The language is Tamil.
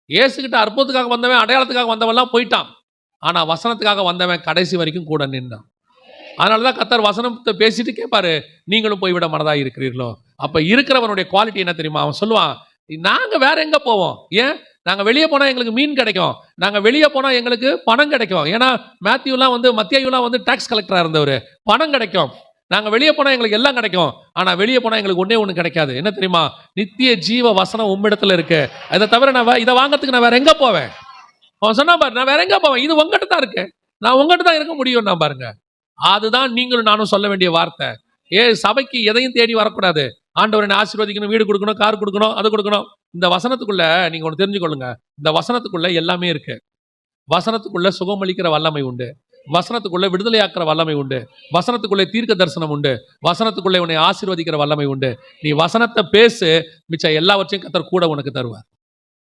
இயேசுகிட்ட அற்புதத்துக்காக வந்தவன், அடையாளத்துக்காக வந்தவன்லாம் போயிட்டான். ஆனா வசனத்துக்காக வந்தவன் கடைசி வரைக்கும் கூட நின்றான். அதனாலதான் கர்த்தர் வசனத்தை பேசிட்டு கேட்பாரு, நீங்களும் போய்விட மனதா இருக்கிறீர்களோ? அப்ப இருக்கிறவனுடைய குவாலிட்டி என்ன தெரியுமா? அவன் சொல்லுவான், நாங்க வேற எங்க போவோம்? ஏன்? நாங்க வெளியே போனா எங்களுக்கு மீன் கிடைக்கும், நாங்க வெளியே போனா எங்களுக்கு பணம் கிடைக்கும். ஏன்னா மத்தியாயுலாம் வந்து டாக்ஸ் கலெக்டரா இருந்தவர், பணம் கிடைக்கும். நாங்க வெளியே போனா எங்களுக்கு எல்லாம் கிடைக்கும். ஆனா வெளியே போனா எங்களுக்கு ஒன்னே ஒண்ணு கிடைக்காது. என்ன தெரியுமா? நித்திய ஜீவ வசனம் உம்மிடத்துல இருக்கு. அதை தவிர நான் இதை வாங்கறதுக்கு நான் வேற எங்க போவேன்? அவன் சொன்னா பாரு, நான் வேற எங்க போவேன்? இது உங்ககிட்ட தான் இருக்கு, நான் உங்ககிட்ட தான் இருக்க முடியும். நான் பாருங்க, அதுதான் நீங்களும் நானும் சொல்ல வேண்டிய வார்த்தை. சபைக்கு எதையும் தேடி வரக்கூடாது. ஆண்டவரை ஆசீர்வதிக்கணும், வீடு கொடுக்கணும், கார் கொடுக்கணும், அது கொடுக்கணும். இந்த வசனத்துக்குள்ள நீங்க ஒன்று தெரிஞ்சுக்கொள்ளுங்க, இந்த வசனத்துக்குள்ள எல்லாமே இருக்கு. வசனத்துக்குள்ள சுகமளிக்கிற வல்லமை உண்டு, வசனத்துக்குள்ள விடுதலையாக்குற வல்லமை உண்டு, வசனத்துக்குள்ளே தீர்க்க தரிசனம் உண்டு, வசனத்துக்குள்ளே உன்னை ஆசீர்வதிக்கிற வல்லமை உண்டு. நீ வசனத்தை பேசு, மிச்சம் எல்லாவற்றையும் கர்த்தர் கூட உனக்கு தருவார்.